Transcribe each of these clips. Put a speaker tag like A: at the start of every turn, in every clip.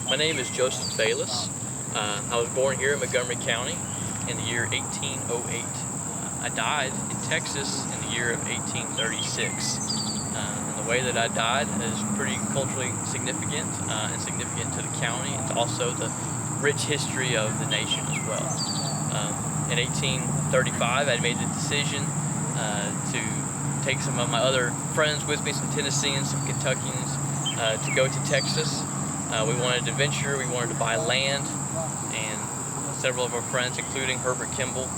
A: My name is Joseph Bayliss. I was born here in Montgomery County in the year 1808. I died in Texas in the year of 1836. And the way that I died is pretty culturally significant and significant to the county. It's also the rich history of the nation as well. In 1835, I made the decision to take some of my other friends with me, some Tennesseans, some Kentuckians, to go to Texas. We wanted to venture, we wanted to buy land, and several of our friends, including Herbert Kimble,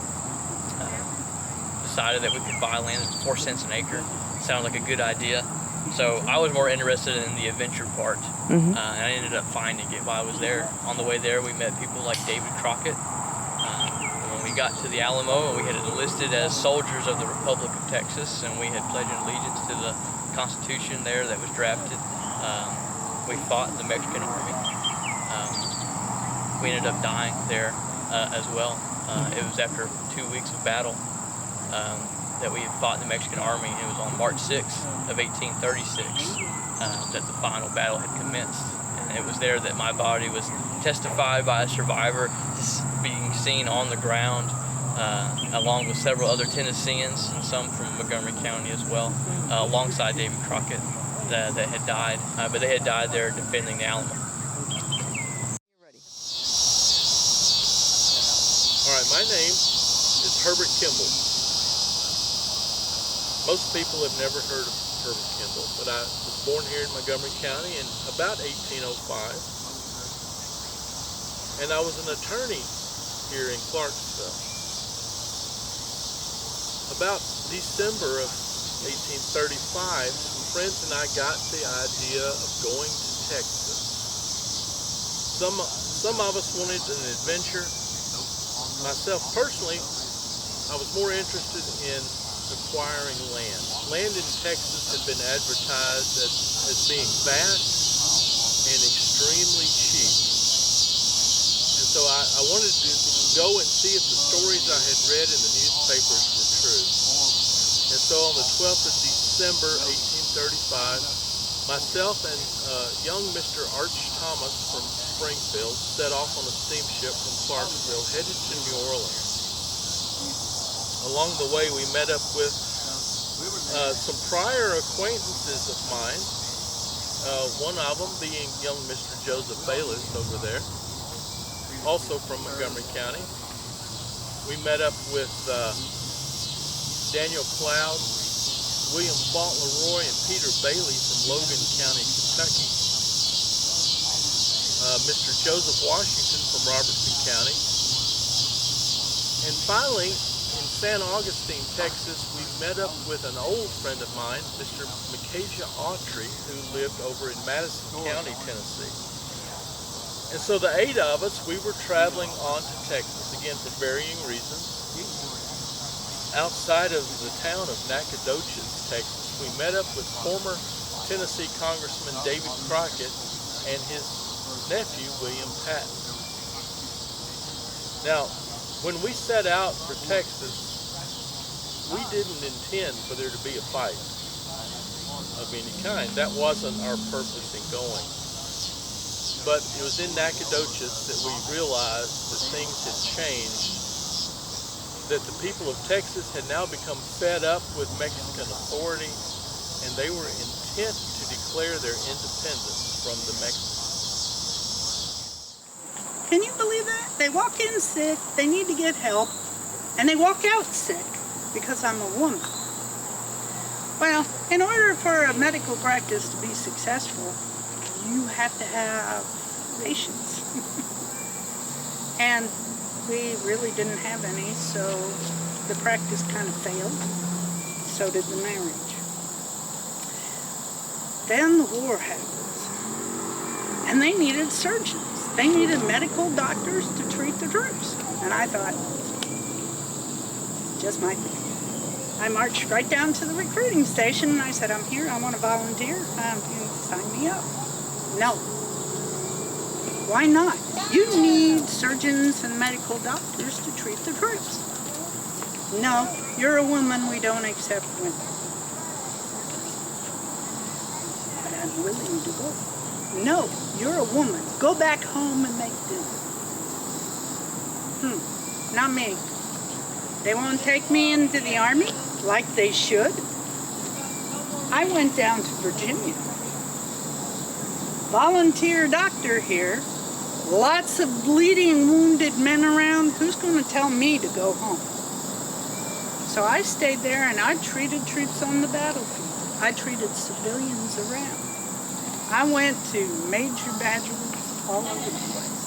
A: decided that we could buy land at 4 cents an acre. Sounded like a good idea. So I was more interested in the adventure part, and I ended up finding it while I was there. On the way there, we met people like David Crockett. When we got to the Alamo, we had enlisted as soldiers of the Republic of Texas, and we had pledged allegiance to the Constitution there that was drafted. We fought in the Mexican Army. We ended up dying there as well. It was after 2 weeks of battle that we had fought in the Mexican Army. It was on March 6th of 1836 that the final battle had commenced. And it was there that my body was testified by a survivor, being seen on the ground, along with several other Tennesseans and some from Montgomery County as well, alongside David Crockett that had died. But they had died there defending the Alamo.
B: All right, my name is Herbert Kimble. Most people have never heard of Herbert Kimble, but I was born here in Montgomery County in about 1805, and I was an attorney here in Clarksville. About December of 1835, some friends and I got the idea of going to Texas. Some of us wanted an adventure. Myself personally, I was more interested in acquiring land. Land in Texas had been advertised as being vast and extremely cheap. And so I wanted to go and see if the stories I had read in the newspapers were true. And so on the 12th of December, 1835, myself and young Mr. Arch Thomas from Springfield set off on a steamship from Clarksville headed to New Orleans. Along the way, we met up with some prior acquaintances of mine, one of them being young Mr. Joseph Bayliss over there, also from Montgomery County. We met up with Daniel Cloud, William Fauntleroy, and Peter Bailey from Logan County, Kentucky. Mr. Joseph Washington from Robertson County. And finally, in San Augustine, Texas, we met up with an old friend of mine, Mr. Micajah Autry, who lived over in Madison County, Tennessee. And so the 8 of us, we were traveling on to Texas, again for varying reasons. Outside of the town of Nacogdoches, Texas, we met up with former Tennessee Congressman David Crockett and his nephew, William Patton. Now, when we set out for Texas, we didn't intend for there to be a fight of any kind. That wasn't our purpose in going. But it was in Nacogdoches that we realized that things had changed, that the people of Texas had now become fed up with Mexican authority, and they were intent to declare their independence from the Mexicans.
C: Can you believe that? They walk in sick, they need to get help, and they walk out sick because I'm a woman. Well, in order for a medical practice to be successful, you have to have patience. And we really didn't have any, so the practice kind of failed. So did the marriage. Then the war happens, and they needed surgeons. They needed medical doctors to treat the troops. And I thought, just might be. I marched right down to the recruiting station and I said, I'm here, I want to volunteer. Sign me up. No. Why not? You need surgeons and medical doctors to treat the troops. No, you're a woman, we don't accept women. But I'm willing to go. No, you're a woman. Go back home and make dinner. Not me. They won't take me into the Army like they should. I went down to Virginia. Volunteer doctor here. Lots of bleeding, wounded men around. Who's going to tell me to go home? So I stayed there and I treated troops on the battlefield. I treated civilians around. I went to major battles all over the place.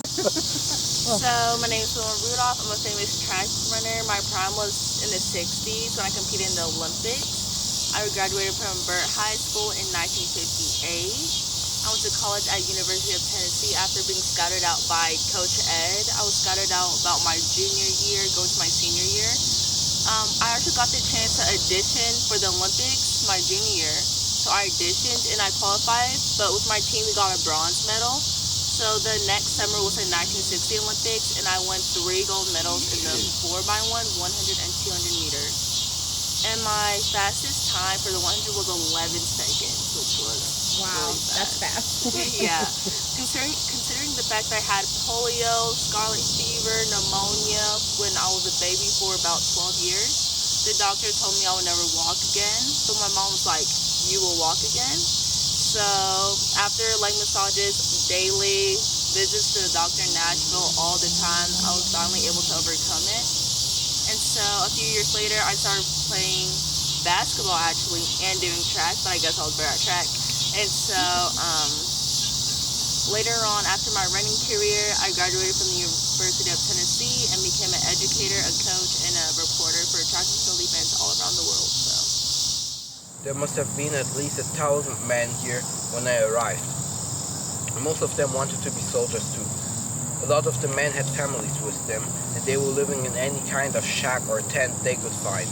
D: So my name is Wilma Rudolph. I'm a famous track runner. My prime was in the 60s when I competed in the Olympics. I graduated from Burt High School in 1958. I went to college at University of Tennessee after being scouted out by Coach Ed. I was scouted out about my junior year, going to my senior year. I actually got the chance to audition for the Olympics my junior year. So I auditioned and I qualified, but with my team we got a bronze medal. So the next summer was the 1960 Olympics and I won 3 gold medals in the 4x1, 100 and 200 meters. And my fastest time for the 100 was 11 seconds, which was
E: wow,
D: really
E: that's fast.
D: Yeah. Considering the fact that I had polio, scarlet fever, pneumonia when I was a baby for about 12 years, the doctor told me I would never walk again. So my mom was like, you will walk again? So after leg massages, daily visits to the doctor in Nashville all the time, I was finally able to overcome it. And so a few years later, I started playing basketball actually and doing track, but I guess I was better at track. And so later on, after my running career, I graduated from the University of Tennessee and became an educator, a coach, and a reporter for track and field events all around the world. So
F: there must have been at least 1,000 men here when I arrived. Most of them wanted to be soldiers too. A lot of the men had families with them, and they were living in any kind of shack or tent they could find.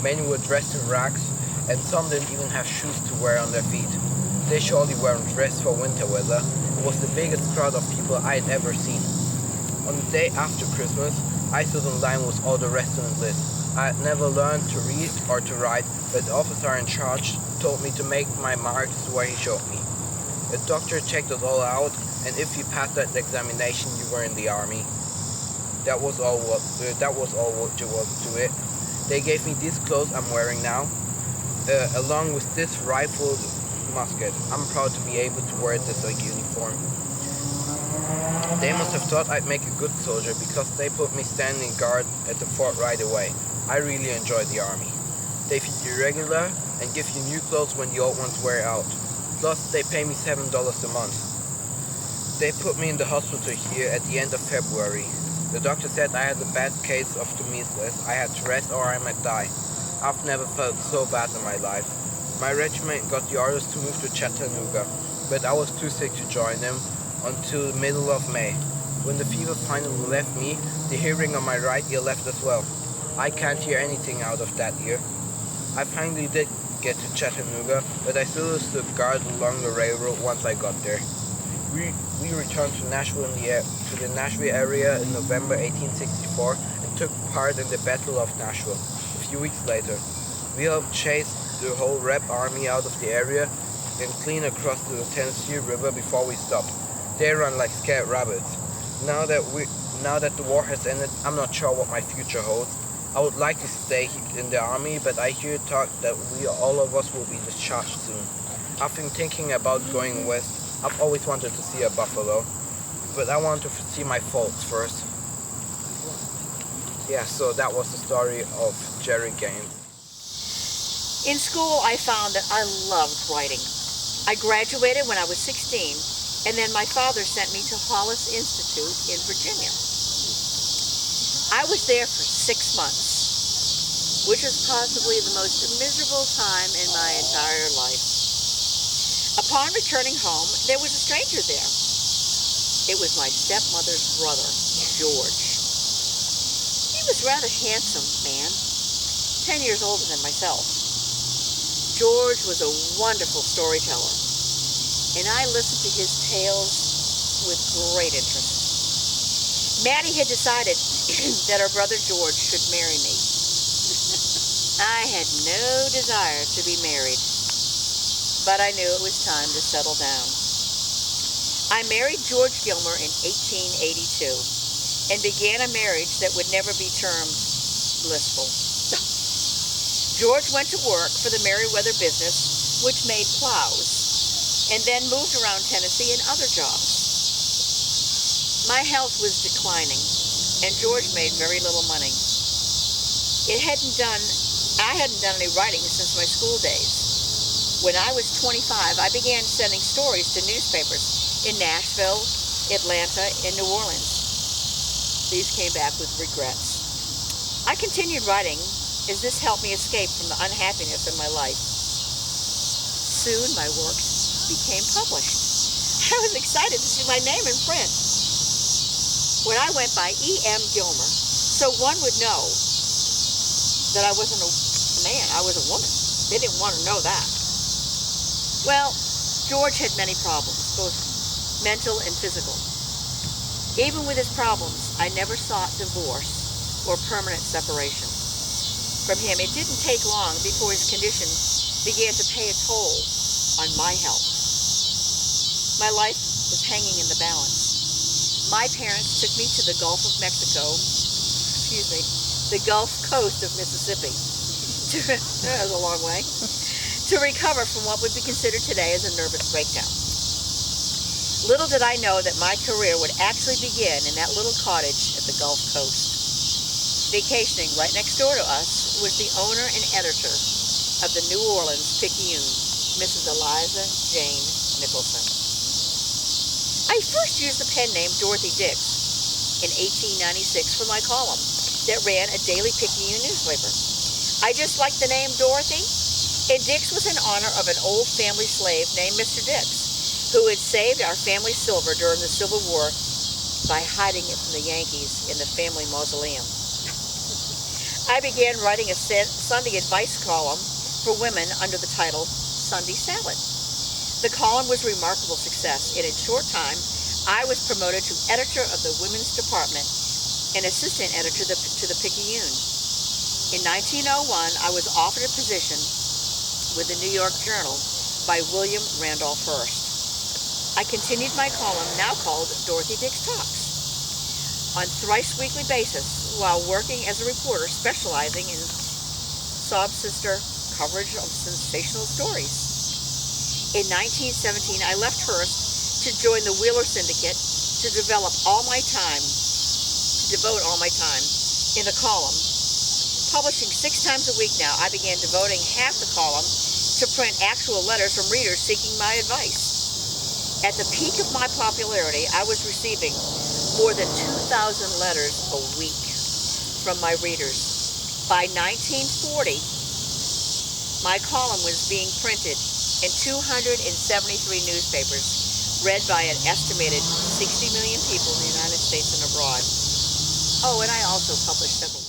F: Many were dressed in rags, and some didn't even have shoes to wear on their feet. They surely weren't dressed for winter weather. It was the biggest crowd of people I had ever seen. On the day after Christmas, I stood in line with all the rest on the list. I had never learned to read or to write, but the officer in charge told me to make my marks where he showed me. The doctor checked us all out, and if you passed that examination, you were in the army. That was all there was to it. They gave me these clothes I'm wearing now, along with this rifle musket. I'm proud to be able to wear this like uniform. They must have thought I'd make a good soldier because they put me standing guard at the fort right away. I really enjoyed the army. They feed you regular and give you new clothes when the old ones wear out. Plus, they pay me $7 a month. They put me in the hospital here at the end of February. The doctor said I had a bad case of the measles. I had to rest or I might die. I've never felt so bad in my life. My regiment got the orders to move to Chattanooga, but I was too sick to join them until the middle of May. When the fever finally left me, the hearing on my right ear left as well. I can't hear anything out of that ear. I finally did get to Chattanooga, but I still stood guard along the railroad once I got there. We returned to Nashville to the Nashville area in November 1864 and took part in the Battle of Nashville. A few weeks later, we helped chase the whole Reb army out of the area and clean across the Tennessee River before we stopped. They run like scared rabbits. Now that the war has ended, I'm not sure what my future holds. I would like to stay in the army, but I hear talk that all of us will be discharged soon. I've been thinking about going west. I've always wanted to see a buffalo, but I want to see my folks first. Yeah, so that was the story of Jerry Gaines.
E: In school, I found that I loved writing. I graduated when I was 16, and then my father sent me to Hollis Institute in Virginia. I was there for 6 months, which was possibly the most miserable time in my entire life. Upon returning home, there was a stranger there. It was my stepmother's brother, George. He was a rather handsome man, 10 years older than myself. George was a wonderful storyteller, and I listened to his tales with great interest. Maddie had decided that her brother George should marry me. I had no desire to be married, but I knew it was time to settle down. I married George Gilmer in 1882 and began a marriage that would never be termed blissful. George went to work for the Merriweather business, which made plows, and then moved around Tennessee in other jobs. My health was declining, and George made very little money. I hadn't done any writing since my school days. When I was 25, I began sending stories to newspapers in Nashville, Atlanta, and New Orleans. These came back with regrets. I continued writing as this helped me escape from the unhappiness in my life. Soon my works became published. I was excited to see my name in print. When I went by E.M. Gilmer, so one would know that I wasn't a man, I was a woman. They didn't want to know that. Well, George had many problems, both mental and physical. Even with his problems, I never sought divorce or permanent separation from him. It didn't take long before his condition began to pay a toll on my health. My life was hanging in the balance. My parents took me to the Gulf of Mexico, the Gulf Coast of Mississippi. That was a long way. To recover from what would be considered today as a nervous breakdown. Little did I know that my career would actually begin in that little cottage at the Gulf Coast. Vacationing right next door to us was the owner and editor of the New Orleans Picayune, Mrs. Eliza Jane Nicholson. I first used the pen name Dorothy Dix in 1896 for my column that ran a daily Picayune newspaper. I just liked the name Dorothy, and Dix was in honor of an old family slave named Mr. Dix, who had saved our family silver during the Civil War by hiding it from the Yankees in the family mausoleum. I began writing a Sunday advice column for women under the title Sunday Salad. The column was a remarkable success, and in short time, I was promoted to editor of the women's department and assistant editor to the Picayune. In 1901, I was offered a position with the New York Journal by William Randolph Hearst. I continued my column, now called Dorothy Dix Talks, on thrice-weekly basis while working as a reporter specializing in sob sister coverage of sensational stories. In 1917, I left Hearst to join the Wheeler Syndicate to devote all my time in the column. Publishing 6 times a week now, I began devoting half the column to print actual letters from readers seeking my advice. At the peak of my popularity, I was receiving more than 2,000 letters a week from my readers. By 1940, my column was being printed in 273 newspapers, read by an estimated 60 million people in the United States and abroad. Oh, and I also published several